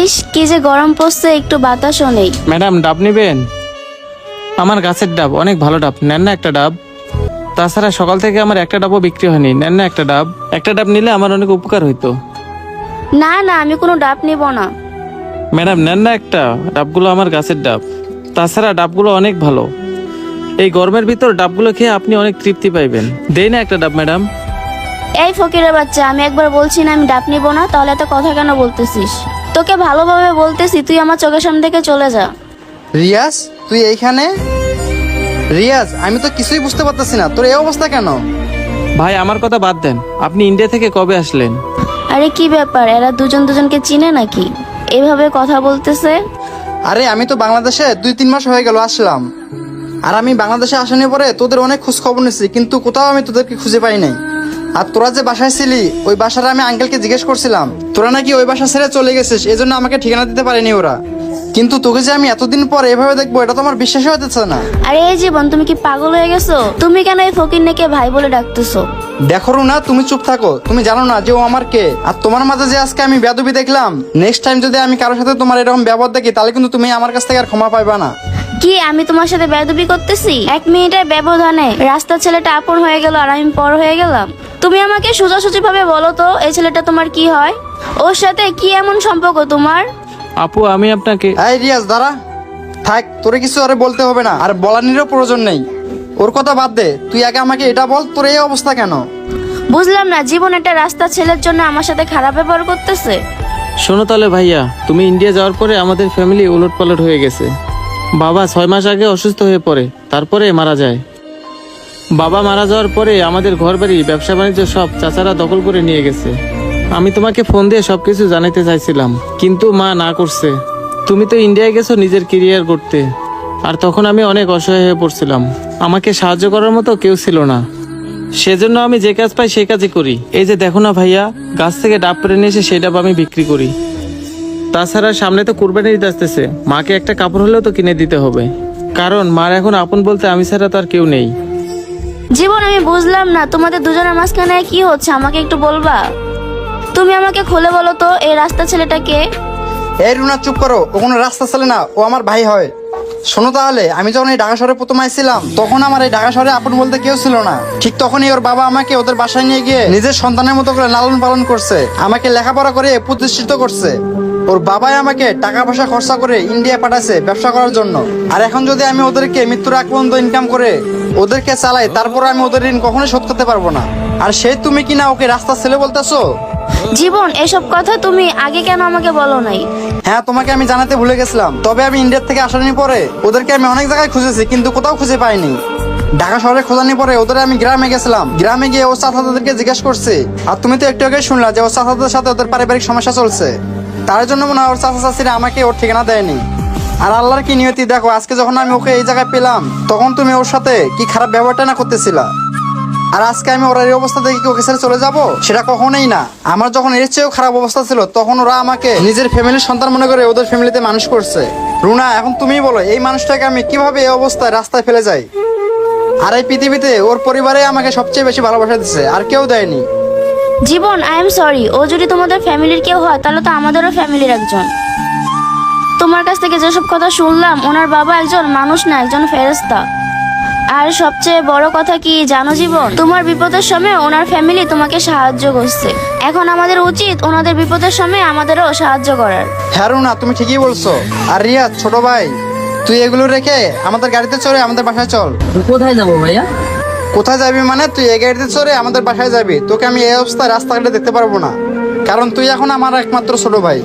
ইস কি যে গরম পড়ছে, একটু বাতাসও নেই। ম্যাডাম ডাব নেবেন? আমার গাছের ডাব, অনেক ভালো ডাব, নেন না একটা ডাব। তাছাড়া সকাল থেকে আমার একটা ডাবও বিক্রি হয়নি, নেন না একটা ডাব। একটা ডাব নিলে আমার অনেক উপকার হইতো। না না, আমি কোনো ডাব নিব না। ম্যাডাম নেন না একটা, ডাবগুলো আমার গাছের ডাব। তাছাড়া ডাবগুলো অনেক ভালো, এই গরমের ভিতর ডাবগুলো খেয়ে আপনি অনেক তৃপ্তি পাইবেন। দেই না একটা ডাব ম্যাডাম। এই ফকিরের বাচ্চা, আমি একবার বলছি না আমি ডাব নিব না, তাহলে এত কথা কেন বলতেছিস? তোকে ভালোভাবে বলতেছি, তুই আমার চোখের সামনে থেকে চলে যা। রিয়াজ, তুই এইখানে? রিয়াজ, আমি তো কিছুই বুঝতে পারতেছি না, তোর এই অবস্থা কেন? ভাই আমার কথা বাদ দেন, আপনি ইন্ডিয়া থেকে কবে আসলেন? আরে কি ব্যাপার, এরা দুজন দুজনকে চিনে নাকি এভাবে কথা বলতেছে? আরে আমি তো বাংলাদেশে 2-3 মাস হয়ে গেল আসলাম। আর আমি বাংলাদেশে আসানোর পরে তোদের অনেক খোঁজ খবর নিচ্ছি, কিন্তু কোথাও আমি তোদেরকে খুঁজে পাই নাই। আর তোরা যে বাসায় ছিলি, ওই বাসার আমি আঙ্কেলকে জিজ্ঞেস করছিলাম, তোরা নাকি ওই বাসা ছেড়ে চলে গেছিস, এজন্য আমাকে ঠিকানা দিতে পারেনি ওরা। কিন্তু তোকে যে আমি এতদিন পর এভাবে দেখবো, এটা তো আমার বিশ্বাসই হতেছে না। আরে এই জীবন, তুমি কি পাগল হয়ে গেছো? তুমি কেন এই ফকিরনেকে ভাই বলে ডাকতেছো? দেখো না, তুমি চুপ থাকো। তুমি জানো না যে ও আমার কে? আর তোমার মাঝে যে আজকে আমি বেয়াদবি দেখলাম, নেক্সট টাইম যদি আমি কারোর সাথে তোমার এরকম ব্যবহার দেখি, তাহলে কিন্তু তুমি আমার কাছ থেকে আর ক্ষমা পাইবা না। কি আমি তোমার সাথে বেয়াদবি করতেছি? 1 মিনিটের ব্যবধানে রাস্তার ছেলেটা আপন হয়ে গেল আর আমি পর হয়ে গেলাম। তুমি আমাকে সোজাসুজি ভাবে বলো তো, এই ছেলেটা তোমার কি হয়? ওর সাথে কি এমন সম্পর্ক তোমার? আপু আমি আপনাকে। এই রিয়াজ দাঁড়া, থাক, তোরে কিছু আরে বলতে হবে না, আর বলানিরও প্রয়োজন নেই। ওর কথা বাদ দে, তুই আগে আমাকে এটা বল, তোর এই অবস্থা কেন? বুঝলাম না, জীবন একটা রাস্তার ছেলের জন্য আমার সাথে খারাপ ব্যবহার করতেছে। শোনো তাহলে ভাইয়া, তুমি ইন্ডিয়া যাওয়ার পরে আমাদের ফ্যামিলি উলটপালট হয়ে গেছে। বাবা 6 মাস আগে অসুস্থ হয়ে পড়ে, তারপরে মারা যায়। বাবা মারা যাওয়ার পরে আমাদের ঘরবাড়ি, ব্যবসা বাণিজ্য সব চাচারা দখল করে নিয়ে গেছে। আমি তোমাকে ফোন দিয়ে সবকিছু জানাতে চাইছিলাম, কিন্তু মা না করছে। তুমি তো ইন্ডিয়ায় গেছো নিজের কেরিয়ার করতে, আর তখন আমি অনেক অসহায় হয়ে পড়ছিলাম। আমাকে সাহায্য করার মতো কেউ ছিল না, সেজন্য আমি যে কাজ পাই সেই কাজই করি। এই যে দেখো না ভাইয়া, গাছ থেকে ডাব পেরে নিয়ে এসে সেই ডাব আমি বিক্রি করি। তাছাড়া সামনে তো কুরবানি ঈদ আসতেছে, মাকে একটা কাপড় হলেও তো কিনে দিতে হবে, কারণ মার এখন আপন বলতে আমি ছাড়া তো আর কেউ নেই। জীবন আমি বুঝলাম না, তোমাদের দুজনের মাঝখানে কি হচ্ছে, আমাকে একটু বলবা? তুমি আমাকে খুলে বলো তো, এই রাস্তা ছেলেটা কে? এই রুনা চুপ করো, ও কোনো রাস্তা ছেলে না, ও আমার ভাই হয়। শোনো তাহলে, আমি যখন এই ঢাকা শহরে প্রথম আইছিলাম, তখন আমার এই ঢাকা শহরে আপন বলতে কেউ ছিল না। ঠিক তখনই ওর বাবা আমাকে ওদের বাসায় নিয়ে গিয়ে নিজের সন্তানের মতো করে লালন পালন করছে, আমাকে লেখাপড়া করে প্রতিষ্ঠিত করছে। ওর বাবাই আমাকে টাকা পয়সা খরচা করে ইন্ডিয়া পাঠাইছে ব্যবসা করার জন্য। আর এখন যদি আমি ওদেরকে মৃত্যুর আগ পর্যন্ত ইনকাম করে ওদেরকে চালাই, তারপর আমি ওদের ঋণ কখনোই শোধ করতে পারবো না। আর সেই তুমি কিনা ওকে রাস্তার ছেলে বলতেছো? জীবন, এসব কথা তুমি আগে কেন আমাকে বলো নাই? হ্যাঁ, তোমাকে আমি জানাতে ভুলে গেছিলাম। তবে আমি ইন্ডিয়া থেকে আসার পরে ওদেরকে আমি অনেক জায়গায় খুঁজেছি, কিন্তু কোথাও খুঁজে পাইনি। ঢাকা শহরে খোঁজানোর পরে ওদের আমি গ্রামে গেছিলাম, গ্রামে গিয়ে ও চাচাদেরকে জিজ্ঞেস করছি। আর তুমি তো একটু আগে শুনলা যে ওর চাচাদের সাথে ওদের পারিবারিক সমস্যা চলছে, তার জন্য মনে হয় ওর চাচা চাচিরা আমাকে ওর ঠিকানা দেয়নি। আর আল্লাহর কি নিয়তি দেখো, আজকে যখন আমি ওকে এই জায়গায় পেলাম, তখন তুমি ওর সাথে কি খারাপ ব্যবহারটা না করতেছিলা। আর আজকে আমি ওরা এই অবস্থা দেখে কি ওকে ছেড়ে চলে যাবো? সেটা কখনোই না। আমার যখন এর চেয়েও খারাপ অবস্থা ছিল, তখন ওরা আমাকে নিজের ফ্যামিলির সন্তান মনে করে ওদের ফ্যামিলিতে মানুষ করছে। রুনা, এখন তুমিই বলো, এই মানুষটাকে আমি কিভাবে এই অবস্থায় রাস্তায় ফেলে যাই? আর এই পৃথিবীতে ওর পরিবারে আমাকে সবচেয়ে বেশি ভালোবাসা দিচ্ছে, আর কেউ দেয়নি। জীবন, আই এম সরি। ও যদি তোমাদের ফ্যামিলির কেউ হয়, তাহলে তো আমাদেরও ফ্যামিলির একজন। তোমার কাছ থেকে যেসব কথা শুনলাম, ওনার বাবা একজন মানুষ না, একজন ফেরেশতা। আর সবচেয়ে বড় কথা কি জানো জীবন, তোমার বিপদের সময় ওনার ফ্যামিলি তোমাকে সাহায্য করছে। এখন আমাদের উচিত ওনাদের বিপদের সময় আমাদেরও সাহায্য করার। হ্যাঁ রুনা, তুমি ঠিকই বলছো। আর রিয়াজ ছোট ভাই, তুই এগুলো রেখে আমাদের গাড়িতে চড়ে আমাদের বাসায় চল। কোথায় যাবো ভাইয়া? কোথায় যাবি মানে, তুই এই গাড়িতে চড়ে আমাদের বাসায় যাবি। তোকে আমি এই অবস্থায় রাস্তাঘাটে দেখতে পারবো না, কারণ তুই এখন আমার একমাত্র ছোট ভাই।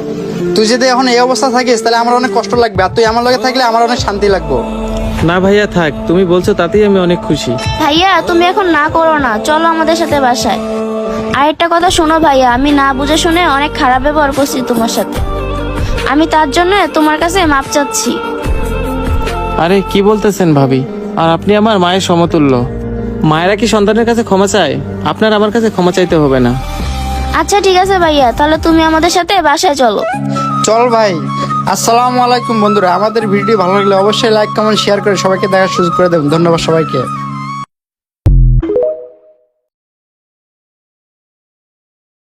তুই যদি এখন এই অবস্থা থাকিস, তাহলে আমার অনেক কষ্ট লাগবে, আর তুই আমার লগে থাকলে আমার অনেক শান্তি লাগবে। না ভাইয়া থাক, তুমি বলছো তাতেই আমি অনেক খুশি। ভাইয়া তুমি এখন না করো না, চলো আমাদের সাথে বাসায়। আরেকটা কথা শোনো ভাইয়া, আমি না বুঝে শুনে অনেক খারাপ ব্যবহার করছি তোমার সাথে, আমি তার জন্য তোমার কাছে মাপ চাচ্ছি। আরে কি বলতেছেন ভাবি, আর আপনি আমার মায়ের সমতুল্য। মায়েরা কি সন্তানের কাছে ক্ষমা চায়? আপনার আমার কাছে ক্ষমা চাইতে হবে না। আচ্ছা ঠিক আছে ভাইয়া, তাহলে তুমি আমাদের সাথে বাসায় চলো। চল ভাই। আসসালামু আলাইকুম বন্ধুরা, আমাদের ভিডিও ভালো লাগলে অবশ্যই লাইক কমেন্ট শেয়ার করে সবাইকে দেখার সুযোগ করে দেবেন। ধন্যবাদ সবাইকে।